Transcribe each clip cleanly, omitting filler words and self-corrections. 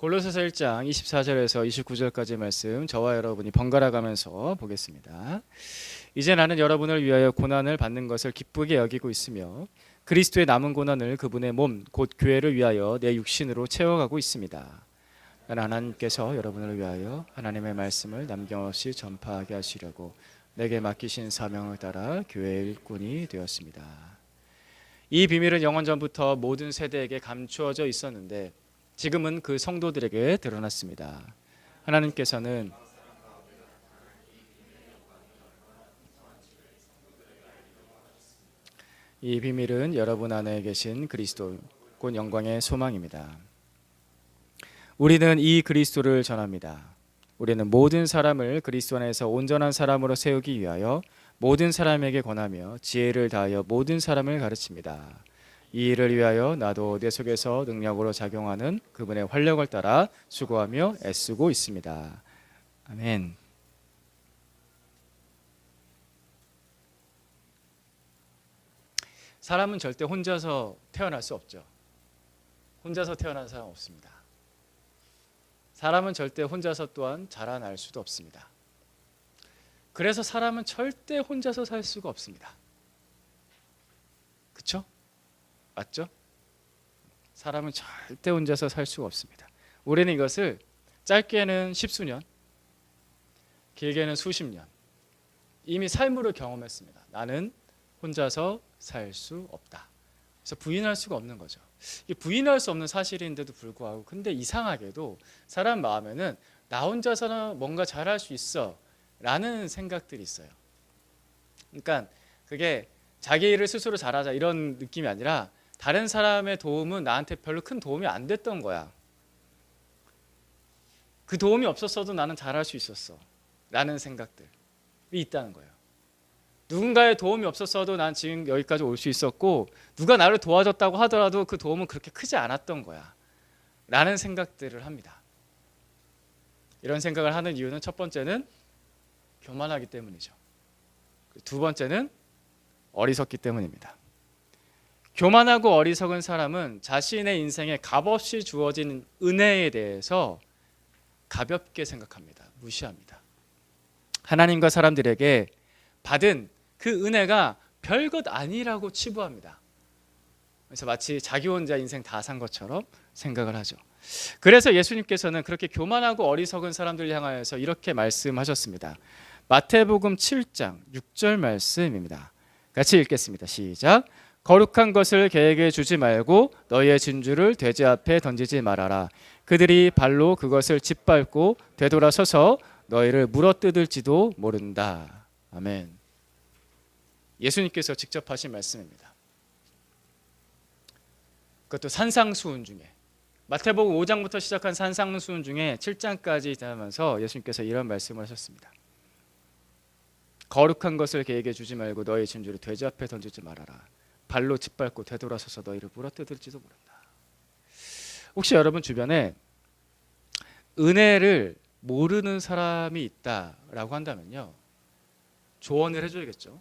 골로새서 1장 24절에서 29절까지 말씀 저와 여러분이 번갈아 가면서 보겠습니다. 이제 나는 여러분을 위하여 고난을 받는 것을 기쁘게 여기고 있으며 그리스도의 남은 고난을 그분의 몸 곧 교회를 위하여 내 육신으로 채워가고 있습니다. 나는 하나님께서 여러분을 위하여 하나님의 말씀을 남김없이 전파하게 하시려고 내게 맡기신 사명을 따라 교회의 일꾼이 되었습니다. 이 비밀은 영원 전부터 모든 세대에게 감추어져 있었는데 지금은 그 성도들에게 드러났습니다. 하나님께서는 이 비밀은 여러분 안에 계신 그리스도 곧 영광의 소망입니다. 우리는 이 그리스도를 전합니다. 우리는 모든 사람을 그리스도 안에서 온전한 사람으로 세우기 위하여 모든 사람에게 권하며 지혜를 다하여 모든 사람을 가르칩니다. 이 일을 위하여 나도 내 속에서 능력으로 작용하는 그분의 활력을 따라 수고하며 애쓰고 있습니다. 아멘. 사람은 절대 혼자서 태어날 수 없죠. 혼자서 태어난 사람 없습니다. 사람은 절대 혼자서 또한 자라날 수도 없습니다. 그래서 사람은 절대 혼자서 살 수가 없습니다. 그렇죠? 맞죠? 사람은 절대 혼자서 살 수가 없습니다. 우리는 이것을 짧게는 십수년, 길게는 수십 년 이미 삶으로 경험했습니다. 나는 혼자서 살 수 없다. 그래서 부인할 수가 없는 거죠. 이게 부인할 수 없는 사실인데도 불구하고 근데 이상하게도 사람 마음에는 나 혼자서는 뭔가 잘할 수 있어 라는 생각들이 있어요. 그러니까 그게 자기 일을 스스로 잘하자 이런 느낌이 아니라 다른 사람의 도움은 나한테 별로 큰 도움이 안 됐던 거야. 그 도움이 없었어도 나는 잘할 수 있었어 라는 생각들이 있다는 거예요. 누군가의 도움이 없었어도 난 지금 여기까지 올 수 있었고 누가 나를 도와줬다고 하더라도 그 도움은 그렇게 크지 않았던 거야 라는 생각들을 합니다. 이런 생각을 하는 이유는 첫 번째는 교만하기 때문이죠. 두 번째는 어리석기 때문입니다. 교만하고 어리석은 사람은 자신의 인생에 값없이 주어진 은혜에 대해서 가볍게 생각합니다. 무시합니다. 하나님과 사람들에게 받은 그 은혜가 별것 아니라고 치부합니다. 그래서 마치 자기 혼자 인생 다 산 것처럼 생각을 하죠. 그래서 예수님께서는 그렇게 교만하고 어리석은 사람들 향하여서 이렇게 말씀하셨습니다. 마태복음 7장 6절 말씀입니다. 같이 읽겠습니다. 시작. 거룩한 것을 개에게 주지 말고 너희의 진주를 돼지 앞에 던지지 말아라. 그들이 발로 그것을 짓밟고 되돌아서서 너희를 물어뜯을지도 모른다. 아멘. 예수님께서 직접 하신 말씀입니다. 그것도 산상수훈 중에 마태복음 5장부터 시작한 산상수훈 중에 7장까지 하면서 예수님께서 이런 말씀을 하셨습니다. 거룩한 것을 개에게 주지 말고 너희 진주를 돼지 앞에 던지지 말아라. 발로 짓밟고 되돌아서서 너희를 물어뜯을지도 모른다. 혹시 여러분 주변에 은혜를 모르는 사람이 있다라고 한다면요, 조언을 해줘야겠죠.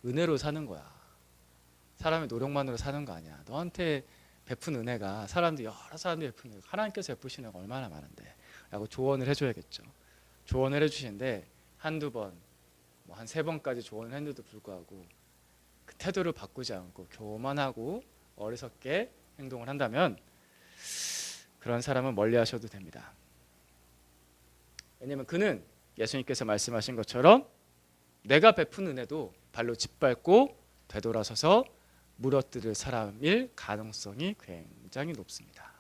은혜로 사는 거야. 사람의 노력만으로 사는 거 아니야. 너한테 베푼 은혜가 여러 사람들이 베푼 은혜가 하나님께서 베푸신 은혜가 얼마나 많은데 라고 조언을 해줘야겠죠. 조언을 해주시는데 한두 번, 한 3번까지 조언을 했는데도 불구하고 그 태도를 바꾸지 않고 교만하고 어리석게 행동을 한다면 그런 사람은 멀리 하셔도 됩니다. 왜냐하면 그는 예수님께서 말씀하신 것처럼 내가 베푼 은혜도 발로 짓밟고 되돌아서서 물어뜯을 사람일 가능성이 굉장히 높습니다.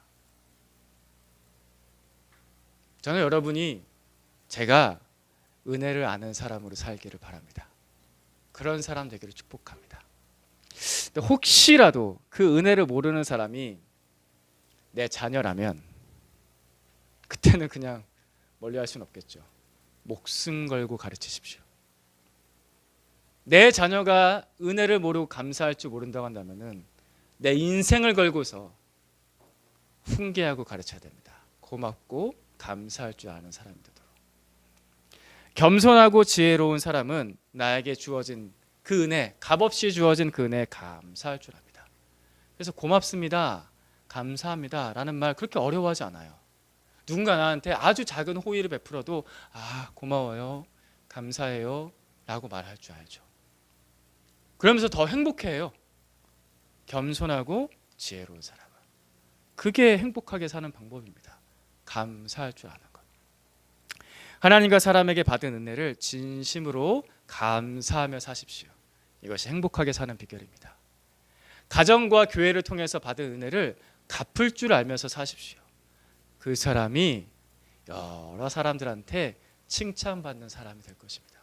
저는 여러분이 제가 은혜를 아는 사람으로 살기를 바랍니다. 그런 사람 되기를 축복합니다. 근데 혹시라도 그 은혜를 모르는 사람이 내 자녀라면 그때는 그냥 멀리할 수는 없겠죠. 목숨 걸고 가르치십시오. 내 자녀가 은혜를 모르고 감사할 줄 모른다고 한다면은 내 인생을 걸고서 훈계하고 가르쳐야 됩니다. 고맙고 감사할 줄 아는 사람이 되도록. 겸손하고 지혜로운 사람은 나에게 주어진 그 은혜, 값없이 주어진 그 은혜에 감사할 줄 압니다. 그래서 고맙습니다, 감사합니다 라는 말 그렇게 어려워하지 않아요. 누군가 나한테 아주 작은 호의를 베풀어도 고마워요, 감사해요 라고 말할 줄 알죠. 그러면서 더 행복해해요. 겸손하고 지혜로운 사람은. 그게 행복하게 사는 방법입니다. 감사할 줄 아는 것. 하나님과 사람에게 받은 은혜를 진심으로 감사하며 사십시오. 이것이 행복하게 사는 비결입니다. 가정과 교회를 통해서 받은 은혜를 갚을 줄 알면서 사십시오. 그 사람이 여러 사람들한테 칭찬받는 사람이 될 것입니다.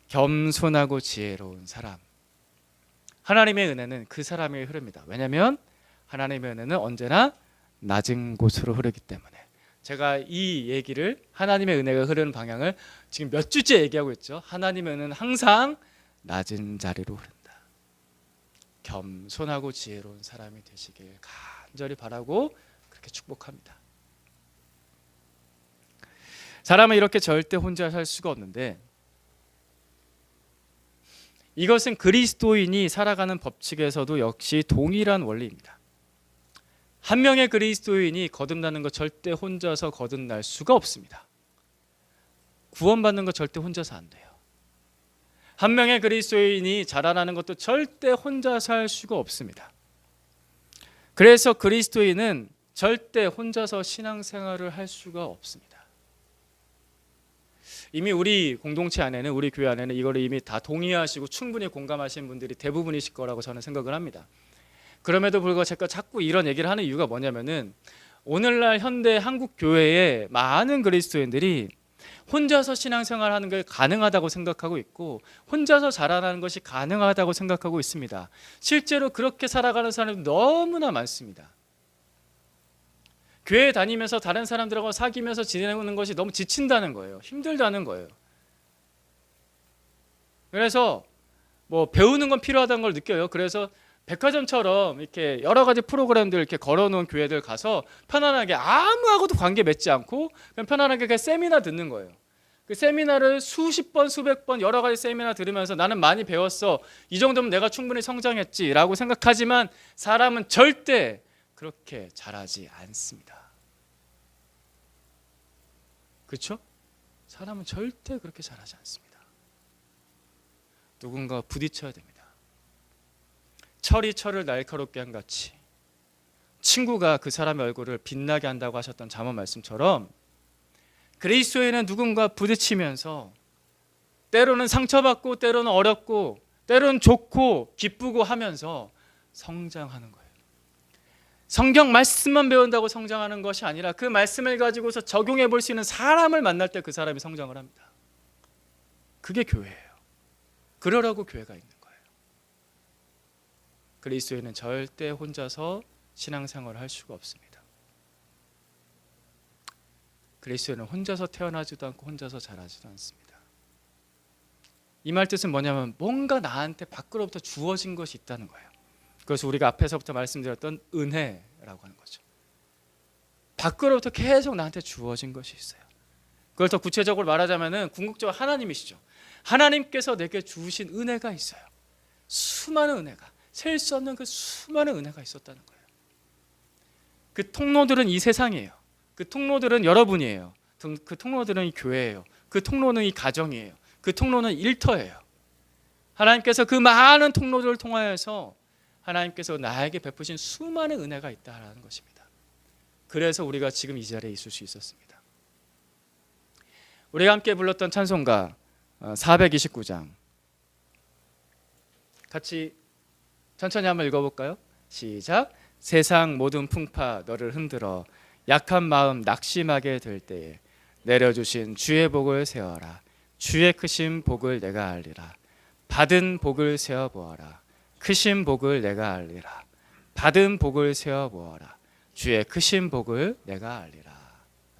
겸손하고 지혜로운 사람. 하나님의 은혜는 그 사람에게 흐릅니다. 왜냐하면 하나님의 은혜는 언제나 낮은 곳으로 흐르기 때문에. 제가 이 얘기를 하나님의 은혜가 흐르는 방향을 지금 몇 주째 얘기하고 있죠. 하나님의 은혜는 항상 낮은 자리로 흐른다. 겸손하고 지혜로운 사람이 되시길 간절히 바라고 그렇게 축복합니다. 사람은 이렇게 절대 혼자 살 수가 없는데 이것은 그리스도인이 살아가는 법칙에서도 역시 동일한 원리입니다. 한 명의 그리스도인이 거듭나는 것 절대 혼자서 거듭날 수가 없습니다. 구원받는 것 절대 혼자서 안 돼요. 한 명의 그리스도인이 자라나는 것도 절대 혼자서 할 수가 없습니다. 그래서 그리스도인은 절대 혼자서 신앙생활을 할 수가 없습니다. 이미 우리 공동체 안에는, 우리 교회 안에는 이거를 이미 다 동의하시고 충분히 공감하시는 분들이 대부분이실 거라고 저는 생각을 합니다. 그럼에도 불구하고 제가 자꾸 이런 얘기를 하는 이유가 뭐냐면은 오늘날 현대 한국 교회의 많은 그리스도인들이 혼자서 신앙생활하는 게 가능하다고 생각하고 있고 혼자서 자라나는 것이 가능하다고 생각하고 있습니다. 실제로 그렇게 살아가는 사람이 너무나 많습니다. 교회 다니면서 다른 사람들하고 사귀면서 지내는 것이 너무 지친다는 거예요. 힘들다는 거예요. 그래서 뭐 배우는 건 필요하다는 걸 느껴요. 그래서 백화점처럼 이렇게 여러 가지 프로그램들 이렇게 걸어놓은 교회들 가서 편안하게 아무하고도 관계 맺지 않고 그냥 편안하게 그냥 세미나 듣는 거예요. 그 세미나를 수십 번, 수백 번 여러 가지 세미나 들으면서 나는 많이 배웠어. 이 정도면 내가 충분히 성장했지라고 생각하지만 사람은 절대 그렇게 자라지 않습니다. 그렇죠? 사람은 절대 그렇게 자라지 않습니다. 누군가 부딪혀야 됩니다. 철이 철을 날카롭게 한 같이 친구가 그 사람의 얼굴을 빛나게 한다고 하셨던 잠언 말씀처럼 그리스도인은 누군가 부딪히면서 때로는 상처받고 때로는 어렵고 때로는 좋고 기쁘고 하면서 성장하는 거예요. 성경 말씀만 배운다고 성장하는 것이 아니라 그 말씀을 가지고서 적용해 볼 수 있는 사람을 만날 때 그 사람이 성장을 합니다. 그게 교회예요. 그러라고 교회가 있는 거예요. 그리스도인은 절대 혼자서 신앙생활을 할 수가 없습니다. 그리스도인은 혼자서 태어나지도 않고 혼자서 자라지도 않습니다. 이 말 뜻은 뭐냐면 뭔가 나한테 밖으로부터 주어진 것이 있다는 거예요. 그래서 우리가 앞에서부터 말씀드렸던 은혜라고 하는 거죠. 밖으로부터 계속 나한테 주어진 것이 있어요. 그걸 더 구체적으로 말하자면 궁극적으로 하나님이시죠. 하나님께서 내게 주신 은혜가 있어요. 수많은 은혜가, 셀 수 없는 그 수많은 은혜가 있었다는 거예요. 그 통로들은 이 세상이에요. 그 통로들은 여러분이에요. 그 통로들은 이 교회예요. 그 통로는 이 가정이에요. 그 통로는 일터예요. 하나님께서 그 많은 통로들을 통하여서 하나님께서 나에게 베푸신 수많은 은혜가 있다라는 것입니다. 그래서 우리가 지금 이 자리에 있을 수 있었습니다. 우리가 함께 불렀던 찬송가 429장 같이 천천히 한번 읽어볼까요? 시작. 세상 모든 풍파 너를 흔들어 약한 마음 낙심하게 될 때에 내려주신 주의 복을 세어라. 주의 크신 복을 내가 알리라. 받은 복을 세어보아라. 크신 복을 내가 알리라. 받은 복을 세어보아라. 주의 크신 복을 내가 알리라.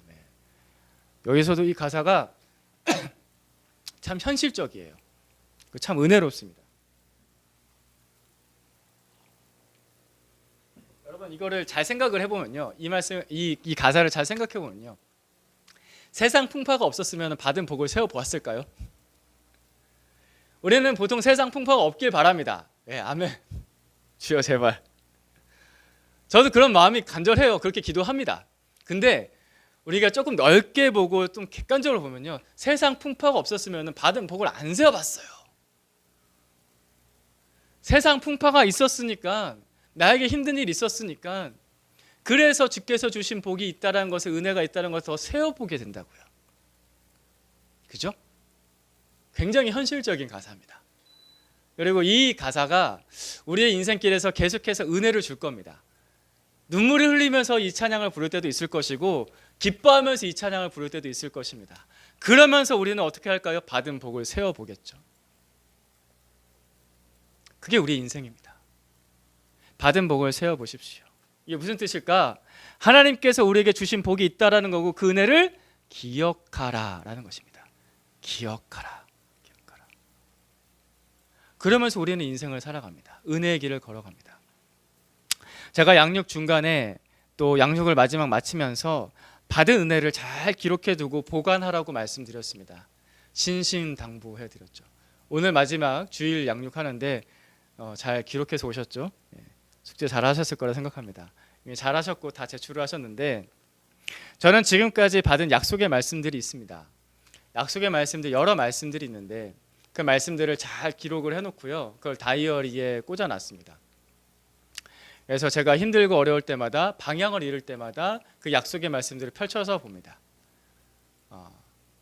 아멘. 여기서도 이 가사가 참 현실적이에요. 참 은혜롭습니다. 여러분 이거를 잘 생각을 해보면요, 이 말씀, 이 가사를 잘 생각해 보면요, 세상 풍파가 없었으면 받은 복을 세워 보았을까요? 우리는 보통 세상 풍파가 없길 바랍니다. 네, 아멘. 주여 제발. 저도 그런 마음이 간절해요. 그렇게 기도합니다. 근데 우리가 조금 넓게 보고 좀 객관적으로 보면요, 세상 풍파가 없었으면 받은 복을 안 세어봤어요. 세상 풍파가 있었으니까, 나에게 힘든 일이 있었으니까, 그래서 주께서 주신 복이 있다는 것을, 은혜가 있다는 것을 더 세어보게 된다고요. 그죠? 굉장히 현실적인 가사입니다. 그리고 이 가사가 우리의 인생길에서 계속해서 은혜를 줄 겁니다. 눈물을 흘리면서 이 찬양을 부를 때도 있을 것이고, 기뻐하면서 이 찬양을 부를 때도 있을 것입니다. 그러면서 우리는 어떻게 할까요? 받은 복을 세어보겠죠. 그게 우리 인생입니다. 받은 복을 세어보십시오. 이게 무슨 뜻일까? 하나님께서 우리에게 주신 복이 있다라는 거고, 그 은혜를 기억하라라는 것입니다. 기억하라. 기억하라. 그러면서 우리는 인생을 살아갑니다. 은혜의 길을 걸어갑니다. 제가 양육 중간에 또 양육을 마지막 마치면서 받은 은혜를 잘 기록해두고 보관하라고 말씀드렸습니다. 신신당부해드렸죠. 오늘 마지막 주일 양육하는데 잘 기록해서 오셨죠? 숙제 잘 하셨을 거라 생각합니다. 잘 하셨고 다 제출을 하셨는데, 저는 지금까지 받은 약속의 말씀들이 있습니다. 약속의 말씀들, 여러 말씀들이 있는데 그 말씀들을 잘 기록을 해놓고요, 그걸 다이어리에 꽂아놨습니다. 그래서 제가 힘들고 어려울 때마다, 방향을 잃을 때마다 그 약속의 말씀들을 펼쳐서 봅니다.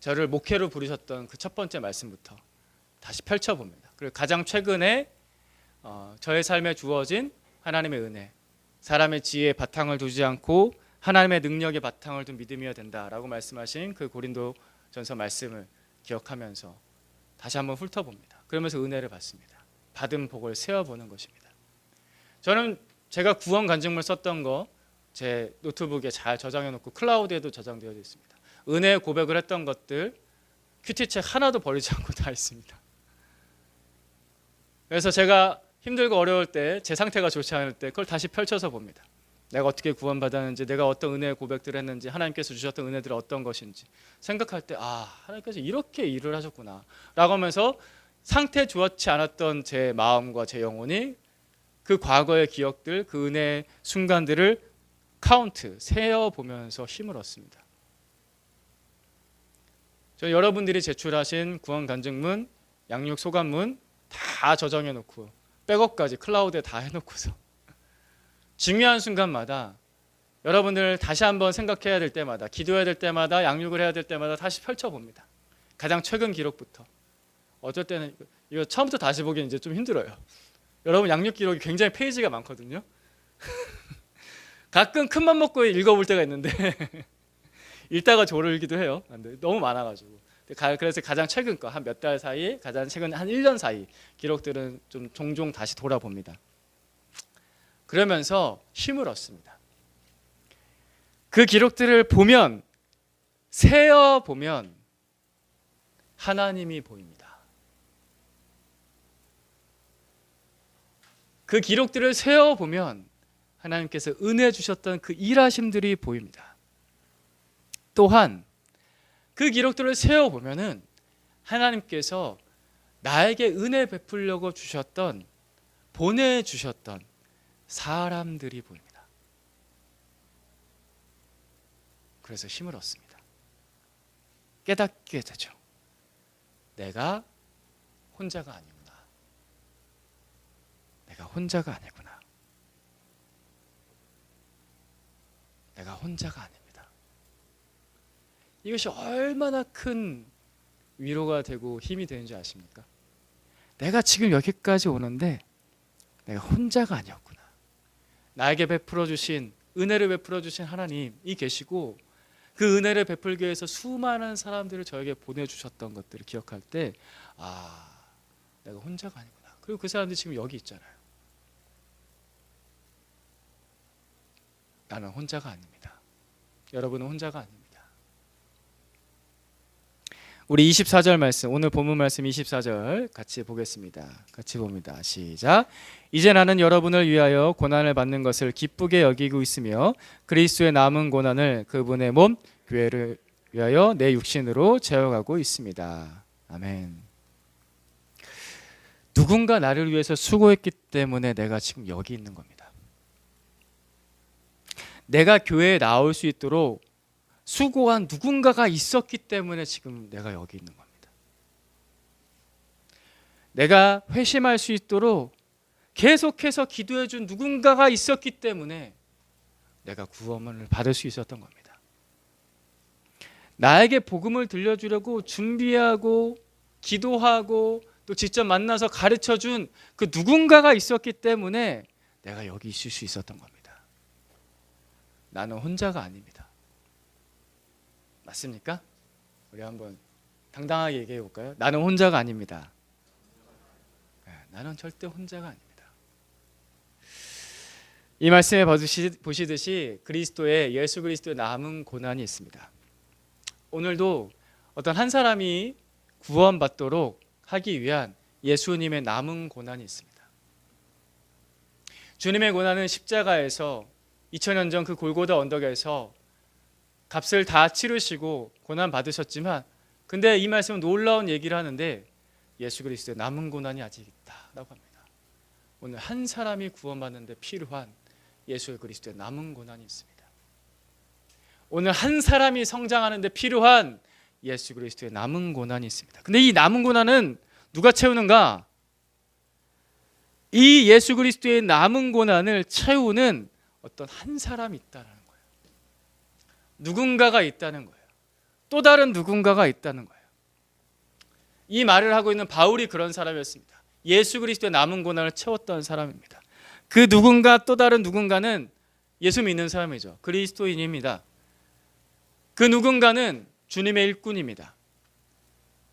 저를 목회로 부르셨던 그 첫 번째 말씀부터 다시 펼쳐봅니다. 그리고 가장 최근에 저의 삶에 주어진 하나님의 은혜, 사람의 지혜에 바탕을 두지 않고 하나님의 능력에 바탕을 둔 믿음이어야 된다라고 말씀하신 그 고린도전서 말씀을 기억하면서 다시 한번 훑어봅니다. 그러면서 은혜를 받습니다. 받은 복을 세어보는 것입니다. 저는 제가 구원 간증물 썼던 거 제 노트북에 잘 저장해 놓고 클라우드에도 저장되어 있습니다. 은혜의 고백을 했던 것들 큐티책 하나도 버리지 않고 다 있습니다. 그래서 제가 힘들고 어려울 때, 제 상태가 좋지 않을 때 그걸 다시 펼쳐서 봅니다. 내가 어떻게 구원받았는지, 내가 어떤 은혜의 고백들을 했는지, 하나님께서 주셨던 은혜들은 어떤 것인지 생각할 때, 하나님께서 이렇게 일을 하셨구나 라고 하면서 상태 좋지 않았던 제 마음과 제 영혼이 그 과거의 기억들, 그 은혜의 순간들을 세어보면서 힘을 얻습니다. 저 여러분들이 제출하신 구원 간증문, 양육 소감문 다 저장해 놓고 백업까지 클라우드에 다 해놓고서 중요한 순간마다 여러분들 다시 한번 생각해야 될 때마다, 기도해야 될 때마다, 양육을 해야 될 때마다 다시 펼쳐봅니다. 가장 최근 기록부터. 어쩔 때는 이거 처음부터 다시 보기엔 이제 좀 힘들어요. 여러분 양육 기록이 굉장히 페이지가 많거든요. 가끔 큰맘 먹고 읽어볼 때가 있는데 읽다가 졸기도 해요. 너무 많아가지고. 그래서 가장 최근 거 한 몇 달 사이, 가장 최근 한 1년 사이 기록들은 좀 종종 다시 돌아봅니다. 그러면서 힘을 얻습니다. 그 기록들을 보면, 세어보면 하나님이 보입니다. 그 기록들을 세어보면 하나님께서 은혜 주셨던 그 일하심들이 보입니다. 또한 그 기록들을 세어보면은 하나님께서 나에게 은혜 베풀려고 주셨던, 보내주셨던 사람들이 보입니다. 그래서 힘을 얻습니다. 깨닫게 되죠. 내가 혼자가 아니구나. 내가 혼자가 아니구나. 내가 혼자가 아닙니다. 이것이 얼마나 큰 위로가 되고 힘이 되는 줄 아십니까? 내가 지금 여기까지 오는데 내가 혼자가 아니었구나. 나에게 베풀어 주신, 은혜를 베풀어 주신 하나님이 계시고, 그 은혜를 베풀기 위해서 수많은 사람들을 저에게 보내주셨던 것들을 기억할 때, 내가 혼자가 아니구나. 그리고 그 사람들이 지금 여기 있잖아요. 나는 혼자가 아닙니다. 여러분은 혼자가 아닙니다. 우리 24절 말씀, 오늘 본문 말씀 24절 같이 보겠습니다. 같이 봅니다. 시작. 이제 나는 여러분을 위하여 고난을 받는 것을 기쁘게 여기고 있으며 그리스도의 남은 고난을 그분의 몸 교회를 위하여 내 육신으로 채워가고 있습니다. 아멘. 누군가 나를 위해서 수고했기 때문에 내가 지금 여기 있는 겁니다. 내가 교회에 나올 수 있도록 수고한 누군가가 있었기 때문에 지금 내가 여기 있는 겁니다. 내가 회심할 수 있도록 계속해서 기도해 준 누군가가 있었기 때문에 내가 구원을 받을 수 있었던 겁니다. 나에게 복음을 들려주려고 준비하고 기도하고 또 직접 만나서 가르쳐 준 그 누군가가 있었기 때문에 내가 여기 있을 수 있었던 겁니다. 나는 혼자가 아닙니다. 맞습니까? 우리 한번 당당하게 얘기해 볼까요? 나는 혼자가 아닙니다. 나는 절대 혼자가 아닙니다. 이 말씀에 보시듯이 예수 그리스도의 남은 고난이 있습니다. 오늘도 어떤 한 사람이 구원받도록 하기 위한 예수님의 남은 고난이 있습니다. 주님의 고난은 십자가에서 2000년 전 그 골고다 언덕에서 값을 다 치르시고 고난 받으셨지만, 근데 이 말씀은 놀라운 얘기를 하는데 예수 그리스도의 남은 고난이 아직 있다라고 합니다. 오늘 한 사람이 구원받는 데 필요한 예수 그리스도의 남은 고난이 있습니다. 오늘 한 사람이 성장하는 데 필요한 예수 그리스도의 남은 고난이 있습니다. 근데 이 남은 고난은 누가 채우는가? 이 예수 그리스도의 남은 고난을 채우는 어떤 한 사람이 있다는 거예요. 누군가가 있다는 거예요. 또 다른 누군가가 있다는 거예요. 이 말을 하고 있는 바울이 그런 사람이었습니다. 예수 그리스도의 남은 고난을 채웠던 사람입니다. 그 누군가, 또 다른 누군가는 예수 믿는 사람이죠. 그리스도인입니다. 그 누군가는 주님의 일꾼입니다.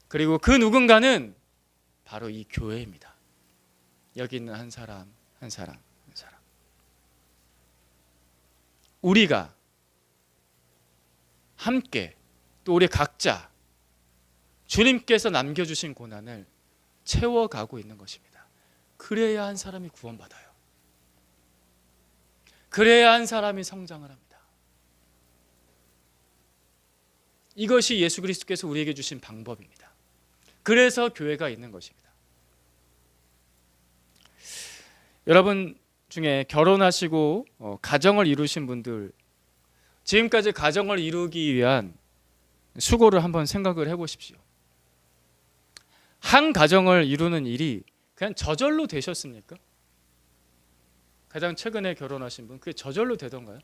그리고 그 누군가는 바로 이 교회입니다. 여기 있는 한 사람, 한 사람, 한 사람. 우리가 함께, 또 우리 각자 주님께서 남겨주신 고난을 채워가고 있는 것입니다. 그래야 한 사람이 구원받아요. 그래야 한 사람이 성장을 합니다. 이것이 예수 그리스도께서 우리에게 주신 방법입니다. 그래서 교회가 있는 것입니다. 여러분 중에 결혼하시고 가정을 이루신 분들, 지금까지 가정을 이루기 위한 수고를 한번 생각을 해보십시오. 한 가정을 이루는 일이 그냥 저절로 되셨습니까? 가장 최근에 결혼하신 분, 그게 저절로 되던가요?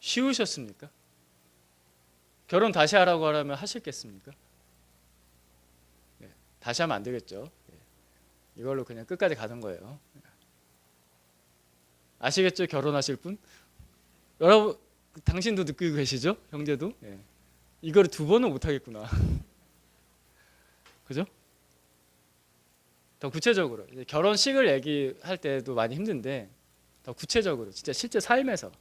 쉬우셨습니까? 결혼 다시 하라고 하라면 하시겠습니까? 네, 다시 하면 안 되겠죠. 네, 이걸로 그냥 끝까지 가는 거예요. 아시겠죠? 결혼하실 분? 여러분, 당신도 느끼고 계시죠? 형제도? 네. 이거를 두 번은 못 하겠구나. 그죠? 더 구체적으로 결혼식을 얘기할 때도 많이 힘든데, 더 구체적으로 진짜 실제 삶에서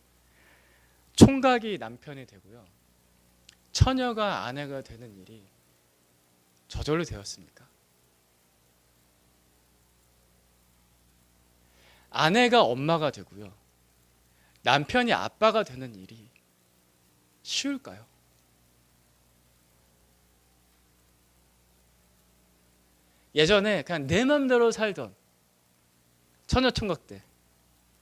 총각이 남편이 되고요, 처녀가 아내가 되는 일이 저절로 되었습니까? 아내가 엄마가 되고요, 남편이 아빠가 되는 일이 쉬울까요? 예전에 그냥 내 맘대로 살던 처녀총각 때,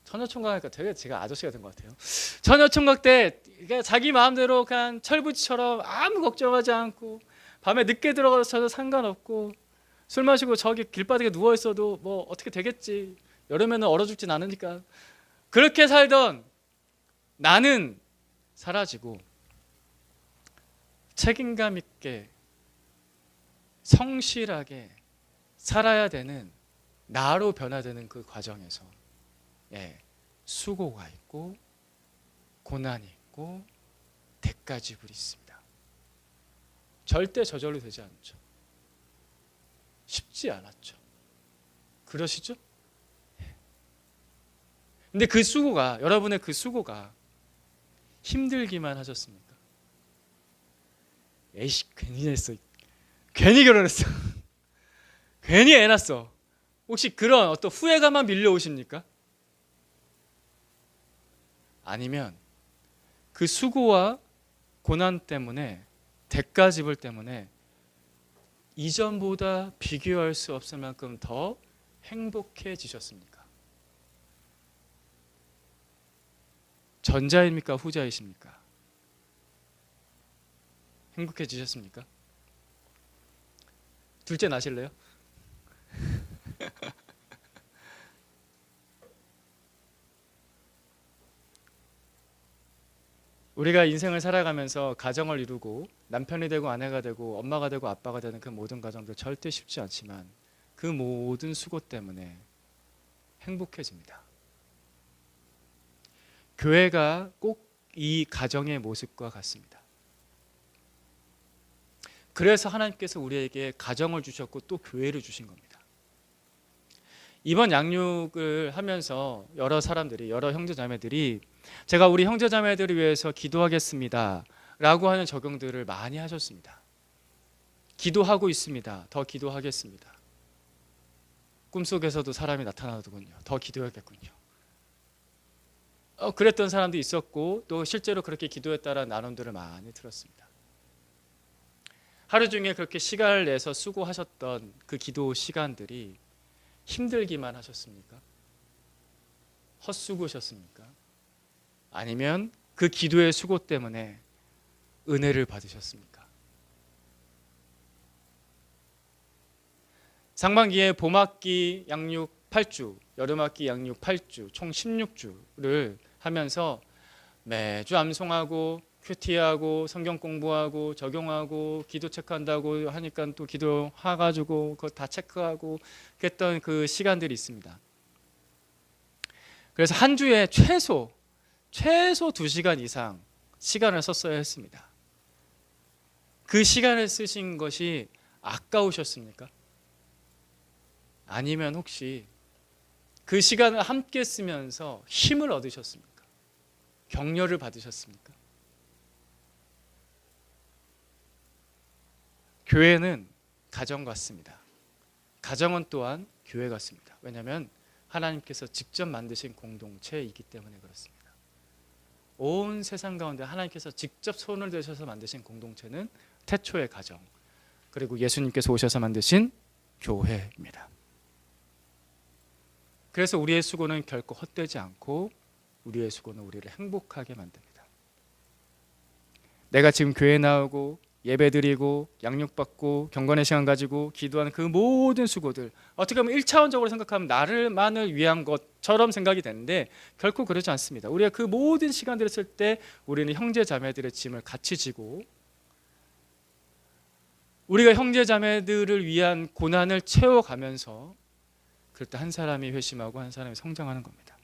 처녀총각이니까 되게 제가 아저씨가 된 것 같아요. 처녀총각 때 자기 마음대로 그냥 철부지처럼 아무 걱정하지 않고 밤에 늦게 들어가서 상관없고 술 마시고 저기 길바닥에 누워 있어도 뭐 어떻게 되겠지, 여름에는 얼어 죽진 않으니까, 그렇게 살던 나는 사라지고 책임감 있게 성실하게 살아야 되는 나로 변화되는 그 과정에서 수고가 있고 고난이 있고 대가지불이 있습니다. 절대 저절로 되지 않죠. 쉽지 않았죠. 그러시죠? 근데 그 수고가, 여러분의 그 수고가 힘들기만 하셨습니까? 에이씨, 괜히 했어. 괜히 결혼했어. 괜히 애 낳았어. 혹시 그런 어떤 후회감만 밀려오십니까? 아니면 그 수고와 고난 때문에, 대가지불 때문에 이전보다 비교할 수 없을 만큼 더 행복해지셨습니까? 전자입니까? 후자이십니까? 행복해지셨습니까? 둘째 나실래요? 우리가 인생을 살아가면서 가정을 이루고 남편이 되고 아내가 되고 엄마가 되고 아빠가 되는 그 모든 과정도 절대 쉽지 않지만 그 모든 수고 때문에 행복해집니다. 교회가 꼭 이 가정의 모습과 같습니다. 그래서 하나님께서 우리에게 가정을 주셨고 또 교회를 주신 겁니다. 이번 양육을 하면서 여러 사람들이, 여러 형제자매들이 제가 우리 형제자매들을 위해서 기도하겠습니다 라고 하는 적용들을 많이 하셨습니다. 기도하고 있습니다. 더 기도하겠습니다. 꿈속에서도 사람이 나타나더군요. 더 기도해야겠군요. 그랬던 사람도 있었고 또 실제로 그렇게 기도했다라는 나눔들을 많이 들었습니다. 하루 중에 그렇게 시간을 내서 수고하셨던 그 기도 시간들이 힘들기만 하셨습니까? 헛수고셨습니까? 아니면 그 기도의 수고 때문에 은혜를 받으셨습니까? 상반기에 봄학기 양육 8주, 여름학기 양육 8주, 총 16주를 하면서 매주 암송하고 큐티하고 성경 공부하고 적용하고 기도 체크한다고 하니까 또 기도해가지고 그거 다 체크하고 그랬던 그 시간들이 있습니다. 그래서 한 주에 최소 2시간 이상 시간을 썼어야 했습니다. 그 시간을 쓰신 것이 아까우셨습니까? 아니면 혹시 그 시간을 함께 쓰면서 힘을 얻으셨습니까? 격려를 받으셨습니까? 교회는 가정 같습니다. 가정은 또한 교회 같습니다. 왜냐하면 하나님께서 직접 만드신 공동체이기 때문에 그렇습니다. 온 세상 가운데 하나님께서 직접 손을 대셔서 만드신 공동체는 태초의 가정, 그리고 예수님께서 오셔서 만드신 교회입니다. 그래서 우리의 수고는 결코 헛되지 않고 우리의 수고는 우리를 행복하게 만듭니다. 내가 지금 교회에 나오고 예배드리고 양육받고 경건의 시간 가지고 기도하는 그 모든 수고들, 어떻게 보면 1차원적으로 생각하면 나를만을 위한 것처럼 생각이 되는데 결코 그러지 않습니다. 우리가 그 모든 시간들을 쓸 때 우리는 형제 자매들의 짐을 같이 지고 우리가 형제 자매들을 위한 고난을 채워가면서 그럴 때 한 사람이 회심하고 한 사람이 성장하는 겁니다.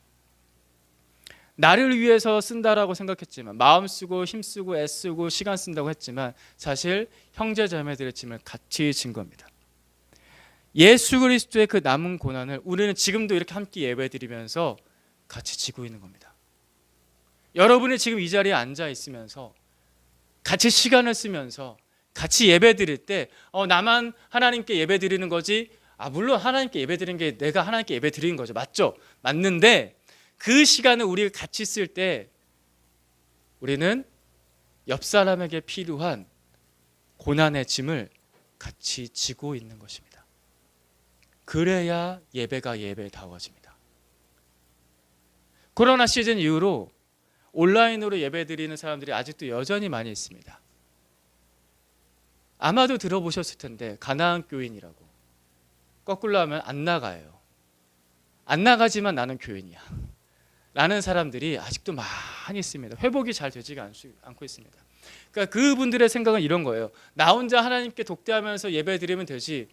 나를 위해서 쓴다라고 생각했지만, 마음 쓰고 힘 쓰고 애쓰고 시간 쓴다고 했지만 사실 형제 자매들의 짐을 같이 진 겁니다. 예수 그리스도의 그 남은 고난을 우리는 지금도 이렇게 함께 예배드리면서 같이 지고 있는 겁니다. 여러분이 지금 이 자리에 앉아 있으면서 같이 시간을 쓰면서 같이 예배드릴 때 나만 하나님께 예배드리는 거지, 물론 하나님께 예배드리는 게 내가 하나님께 예배드리는 거죠. 맞죠? 맞는데 그 시간을 우리가 같이 쓸 때 우리는 옆 사람에게 필요한 고난의 짐을 같이 지고 있는 것입니다. 그래야 예배가 예배다워집니다. 코로나 시즌 이후로 온라인으로 예배드리는 사람들이 아직도 여전히 많이 있습니다. 아마도 들어보셨을 텐데 가나안 교인이라고. 거꾸로 하면 안 나가요. 안 나가지만 나는 교인이야 라는 사람들이 아직도 많이 있습니다. 회복이 잘 되지가 않고 있습니다. 그러니까 그분들의 생각은 이런 거예요. 나 혼자 하나님께 독대하면서 예배드리면 되지,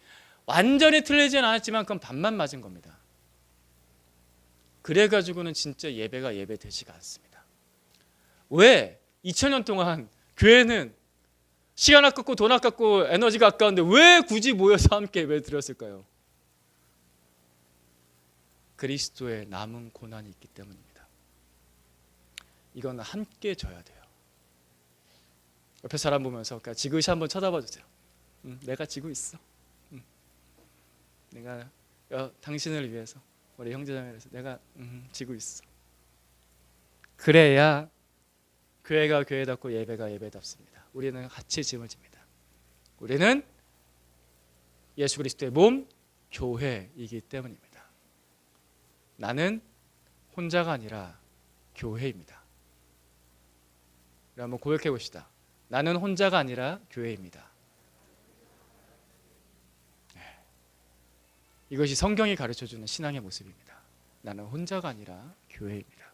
완전히 틀리진 않았지만 그건 반만 맞은 겁니다. 그래가지고는 진짜 예배가 예배되지가 않습니다. 왜? 2000년 동안 교회는 시간 아깝고 돈 아깝고 에너지가 아까운데 왜 굳이 모여서 함께 예배 드렸을까요? 그리스도의 남은 고난이 있기 때문입니다. 이건 함께 져야 돼요. 옆에 사람 보면서 지그시 한번 쳐다봐 주세요. 내가 지고 있어. 내가 당신을 위해서, 우리 형제자매를 위해서 내가 지고 있어. 그래야 교회가 교회답고 예배가 예배답습니다. 우리는 같이 짐을 집니다. 우리는 예수 그리스도의 몸 교회이기 때문입니다. 나는 혼자가 아니라 교회입니다. 우리 한번 고백해 봅시다. 나는 혼자가 아니라 교회입니다. 이것이 성경이 가르쳐주는 신앙의 모습입니다. 나는 혼자가 아니라 교회입니다.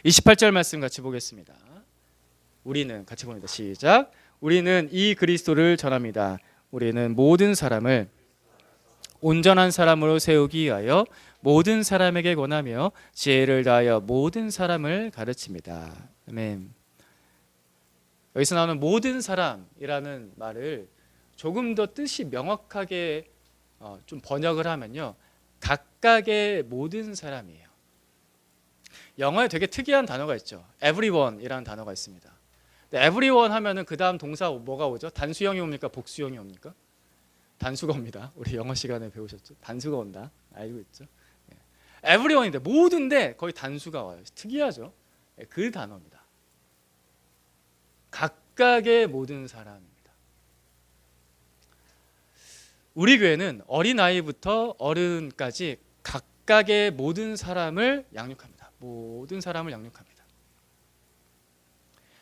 28절 말씀 같이 보겠습니다. 우리는 같이 봅니다. 시작. 우리는 이 그리스도를 전합니다. 우리는 모든 사람을 온전한 사람으로 세우기 위하여 모든 사람에게 권하며 지혜를 다하여 모든 사람을 가르칩니다. 아멘. 여기서 나오는 모든 사람이라는 말을 조금 더 뜻이 명확하게 좀 번역을 하면요, 각각의 모든 사람이에요. 영어에 되게 특이한 단어가 있죠. everyone이라는 단어가 있습니다. 근데 everyone 하면은 그 다음 동사 뭐가 오죠? 단수형이 옵니까? 복수형이 옵니까? 단수가 옵니다. 우리 영어 시간에 배우셨죠? 단수가 온다. 알고 있죠? everyone인데 모든데 거의 단수가 와요. 특이하죠? 그 단어입니다. 각각의 모든 사람입니다. 우리 교회는 어린아이부터 어른까지 각각의 모든 사람을 양육합니다. 모든 사람을 양육합니다.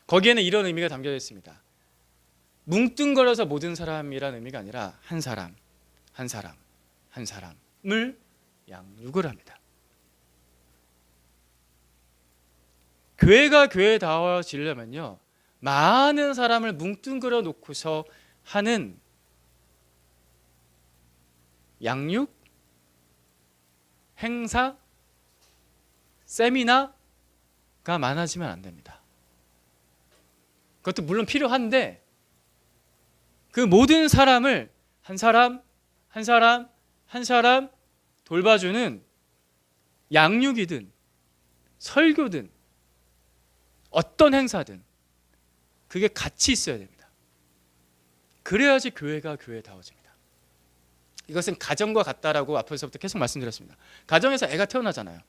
거기에는 이런 의미가 담겨져 있습니다. 뭉뚱거려서 모든 사람이라는 의미가 아니라 한 사람, 한 사람, 한 사람을 양육을 합니다. 교회가 교회다워지려면요, 많은 사람을 뭉뚱그려 놓고서 하는 양육, 행사, 세미나가 많아지면 안 됩니다. 그것도 물론 필요한데 그 모든 사람을 한 사람, 한 사람, 한 사람 돌봐주는 양육이든 설교든 어떤 행사든 그게 같이 있어야 됩니다. 그래야지 교회가 교회다워집니다. 이것은 가정과 같다라고 앞에서부터 계속 말씀드렸습니다. 가정에서 애가 태어나잖아요.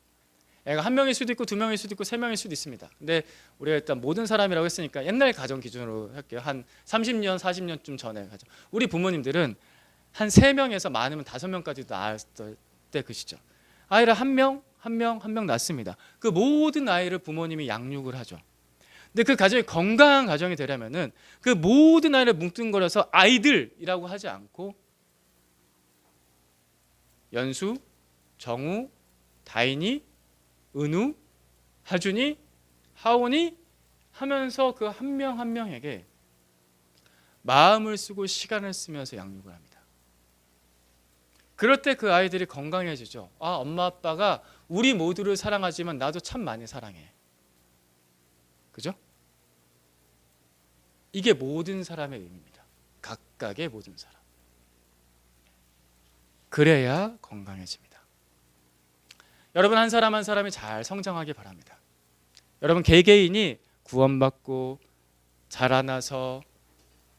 애가 한 명일 수도 있고 두 명일 수도 있고 세 명일 수도 있습니다. 근데 우리가 일단 모든 사람이라고 했으니까 옛날 가정 기준으로 할게요. 한 30년, 40년쯤 전에 가정. 우리 부모님들은 한 3명에서 많으면 5명까지도 낳았을 때 그 시절. 아이를 한 명 낳습니다. 그 모든 아이를 부모님이 양육을 하죠. 근데 그 가정이 건강한 가정이 되려면은 그 모든 아이를 뭉뚱거려서 아이들이라고 하지 않고 연수, 정우, 다인이, 은우, 하준이, 하온이 하면서 그 한 명 한 명에게 마음을 쓰고 시간을 쓰면서 양육을 합니다. 그럴 때 그 아이들이 건강해지죠. 아, 엄마 아빠가 우리 모두를 사랑하지만 나도 참 많이 사랑해. 그죠? 이게 모든 사람의 의미입니다. 각각의 모든 사람. 그래야 건강해집니다. 여러분, 한 사람 한 사람이 잘 성장하기 바랍니다. 여러분, 개개인이 구원받고 자라나서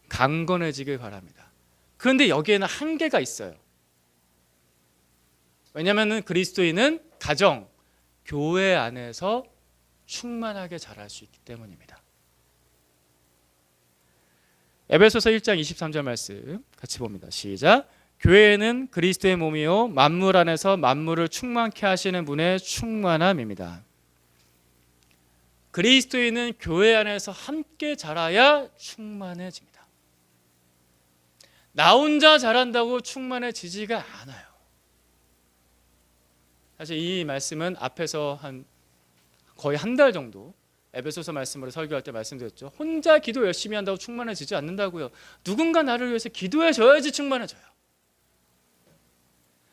강건해지길 바랍니다. 그런데 여기에는 한계가 있어요. 왜냐하면 그리스도인은 가정, 교회 안에서 충만하게 자랄 수 있기 때문입니다. 에베소서 1장 23절 말씀 같이 봅니다. 시작. 교회는 그리스도의 몸이요 만물 안에서 만물을 충만케 하시는 분의 충만함입니다. 그리스도인은 교회 안에서 함께 자라야 충만해집니다. 나 혼자 자란다고 충만해지지가 않아요. 사실 이 말씀은 앞에서 거의 한 달 정도 에베소서 말씀으로 설교할 때 말씀드렸죠. 혼자 기도 열심히 한다고 충만해지지 않는다고요. 누군가 나를 위해서 기도해줘야지 충만해져요.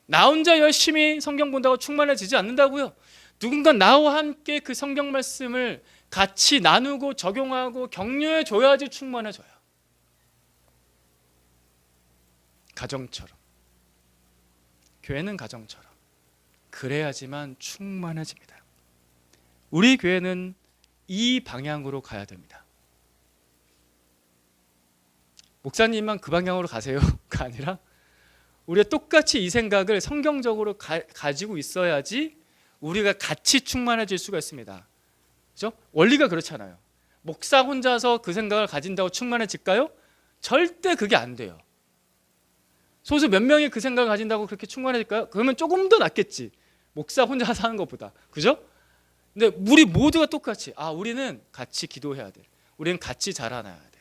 나 혼자 열심히 성경 본다고 충만해지지 않는다고요. 누군가 나와 함께 그 성경 말씀을 같이 나누고 적용하고 격려해 줘야지 충만해져요. 가정처럼. 교회는 가정처럼. 그래야지만 충만해집니다. 우리 교회는 이 방향으로 가야 됩니다. 목사님만 그 방향으로 가세요가 아니라 우리가 똑같이 이 생각을 성경적으로 가지고 있어야지 우리가 같이 충만해질 수가 있습니다. 그렇죠? 원리가 그렇잖아요. 목사 혼자서 그 생각을 가진다고 충만해질까요? 절대 그게 안 돼요. 소수 몇 명이 그 생각을 가진다고 그렇게 충만해질까요? 그러면 조금 더 낫겠지. 목사 혼자 사는 것보다. 그죠? 근데 우리 모두가 똑같이 우리는 같이 기도해야 돼. 우리는 같이 자라나야 돼.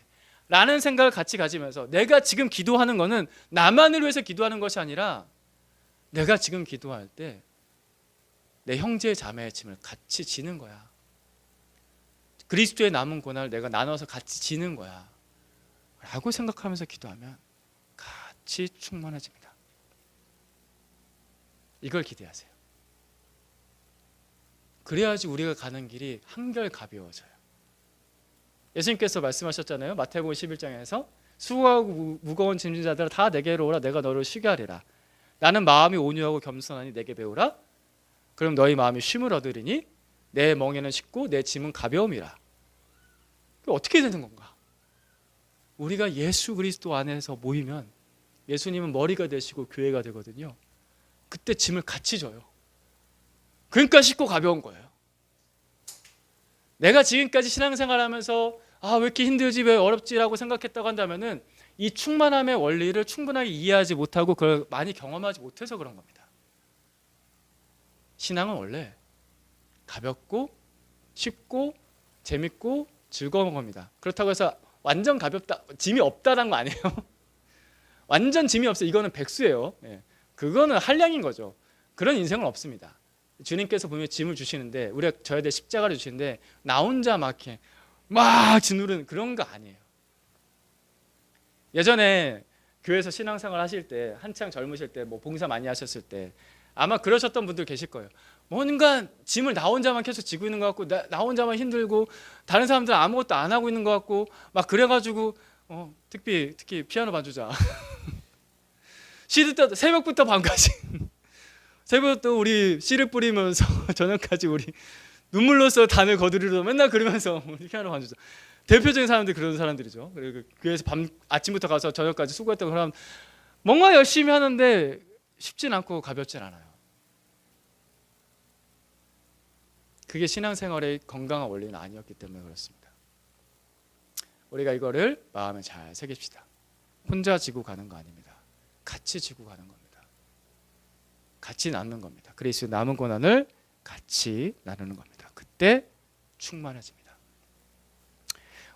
라는 생각을 같이 가지면서 내가 지금 기도하는 거는 나만을 위해서 기도하는 것이 아니라 내가 지금 기도할 때 내 형제 자매의 짐을 같이 지는 거야. 그리스도의 남은 고난을 내가 나눠서 같이 지는 거야 라고 생각하면서 기도하면 같이 충만해집니다. 이걸 기대하세요. 그래야지 우리가 가는 길이 한결 가벼워져요. 예수님께서 말씀하셨잖아요. 마태복음 11장에서 수고하고 무거운 짐진 자들아 다 내게로 오라 내가 너를 쉬게 하리라. 나는 마음이 온유하고 겸손하니 내게 배우라. 그럼 너희 마음이 쉼을 얻으리니 내 멍에는 쉽고 내 짐은 가벼움이라. 어떻게 되는 건가? 우리가 예수 그리스도 안에서 모이면 예수님은 머리가 되시고 교회가 되거든요. 그때 짐을 같이 져요. 그러니까 쉽고 가벼운 거예요. 내가 지금까지 신앙생활하면서 왜 이렇게 힘들지 왜 어렵지라고 생각했다고 한다면은 이 충만함의 원리를 충분하게 이해하지 못하고 그걸 많이 경험하지 못해서 그런 겁니다. 신앙은 원래 가볍고 쉽고 재밌고 즐거운 겁니다. 그렇다고 해서 완전 가볍다, 짐이 없다는 거 아니에요. 완전 짐이 없어. 이거는 백수예요. 그거는 한량인 거죠. 그런 인생은 없습니다. 주님께서 보면 짐을 주시는데 우리가 져야 될 십자가를 주시는데 나 혼자 막 짓누르는 그런 거 아니에요. 예전에 교회에서 신앙생활 하실 때 한창 젊으실 때 봉사 많이 하셨을 때 아마 그러셨던 분들 계실 거예요. 뭔가 짐을 나 혼자만 계속 지고 있는 것 같고 나 혼자만 힘들고 다른 사람들은 아무것도 안 하고 있는 것 같고 막 그래가지고 특히 피아노 반주자 새벽부터 밤까지 새벽부터 우리 씨를 뿌리면서 저녁까지 우리 눈물로써 단을 거두리로 맨날 그러면서 우리 피아노 반주자 대표적인 사람들이 그런 사람들이죠. 그리고 교회에서 아침부터 가서 저녁까지 수고했던 사람 뭔가 열심히 하는데 쉽진 않고 가볍진 않아요. 그게 신앙생활의 건강한 원리는 아니었기 때문에 그렇습니다. 우리가 이거를 마음에 잘 새깁시다. 혼자 지고 가는 거 아닙니다. 같이 지고 가는 겁니다. 같이 나누는 겁니다. 그리스도 남은 고난을 같이 나누는 겁니다. 그때 충만해집니다.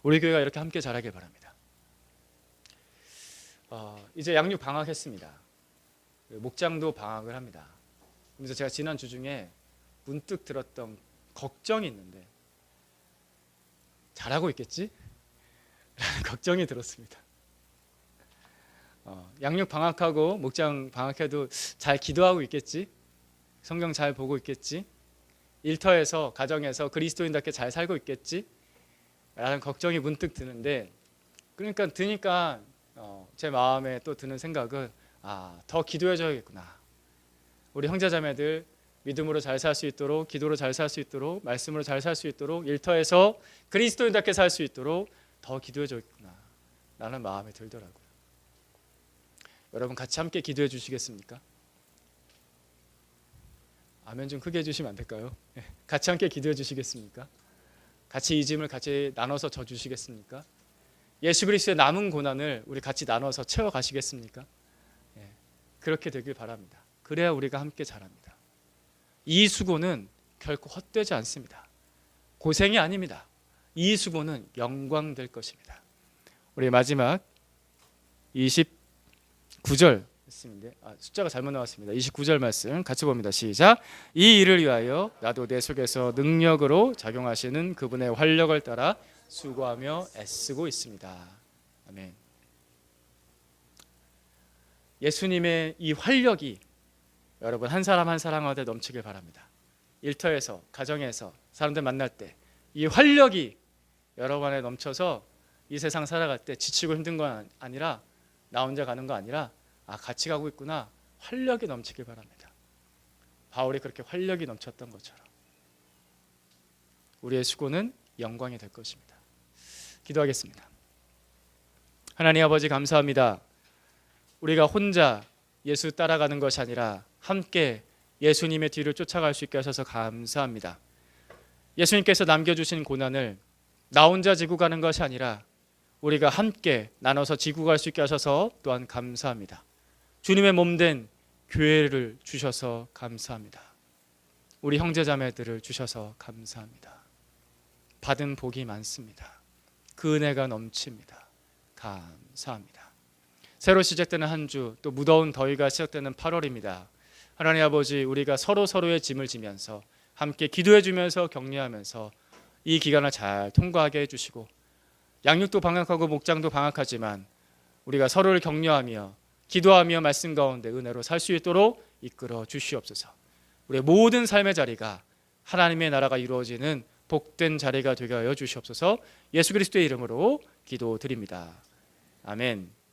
우리 교회가 이렇게 함께 자라길 바랍니다. 이제 양육 방학했습니다. 목장도 방학을 합니다. 그래서 제가 지난 주 중에 문득 들었던 걱정이 있는데 잘하고 있겠지? 라는 걱정이 들었습니다. 양육 방학하고 목장 방학해도 잘 기도하고 있겠지? 성경 잘 보고 있겠지? 일터에서 가정에서 그리스도인답게 잘 살고 있겠지? 라는 걱정이 문득 드는데 드니까 제 마음에 또 드는 생각은 더 기도해줘야겠구나. 우리 형제자매들 믿음으로 잘 살 수 있도록 기도로 잘 살 수 있도록 말씀으로 잘 살 수 있도록 일터에서 그리스도인답게 살 수 있도록 더 기도해줘야겠구나 라는 마음이 들더라고요. 여러분 같이 함께 기도해 주시겠습니까? 아멘 좀 크게 해주시면 안 될까요? 같이 함께 기도해 주시겠습니까? 같이 이 짐을 같이 나눠서 져 주시겠습니까? 예수 그리스도의 남은 고난을 우리 같이 나눠서 채워 가시겠습니까? 그렇게 되길 바랍니다. 그래야 우리가 함께 자랍니다. 이 수고는 결코 헛되지 않습니다. 고생이 아닙니다. 이 수고는 영광 될 것입니다. 우리 마지막 29절 말씀인데 숫자가 잘못 나왔습니다. 29절 말씀 같이 봅니다. 시작. 이 일을 위하여 나도 내 속에서 능력으로 작용하시는 그분의 활력을 따라 수고하며 애쓰고 있습니다. 아멘. 예수님의 이 활력이 여러분 한 사람 한 사람한테 넘치길 바랍니다. 일터에서 가정에서 사람들 만날 때 이 활력이 여러분 안에 넘쳐서 이 세상 살아갈 때 지치고 힘든 건 아니라 나 혼자 가는 거 아니라 같이 가고 있구나 활력이 넘치길 바랍니다. 바울이 그렇게 활력이 넘쳤던 것처럼 우리의 수고는 영광이 될 것입니다. 기도하겠습니다. 하나님 아버지 감사합니다. 우리가 혼자 예수 따라가는 것이 아니라 함께 예수님의 뒤를 쫓아갈 수 있게 하셔서 감사합니다. 예수님께서 남겨주신 고난을 나 혼자 지고 가는 것이 아니라 우리가 함께 나눠서 지고 갈 수 있게 하셔서 또한 감사합니다. 주님의 몸된 교회를 주셔서 감사합니다. 우리 형제자매들을 주셔서 감사합니다. 받은 복이 많습니다. 그 은혜가 넘칩니다. 감사합니다. 새로 시작되는 한 주, 또 무더운 더위가 시작되는 8월입니다. 하나님 아버지, 우리가 서로의 짐을 지면서 함께 기도해 주면서 격려하면서 이 기간을 잘 통과하게 해주시고, 양육도 방학하고 목장도 방학하지만 우리가 서로를 격려하며 기도하며 말씀 가운데 은혜로 살 수 있도록 이끌어 주시옵소서. 우리의 모든 삶의 자리가 하나님의 나라가 이루어지는 복된 자리가 되게 하여 주시옵소서. 예수 그리스도의 이름으로 기도드립니다. 아멘.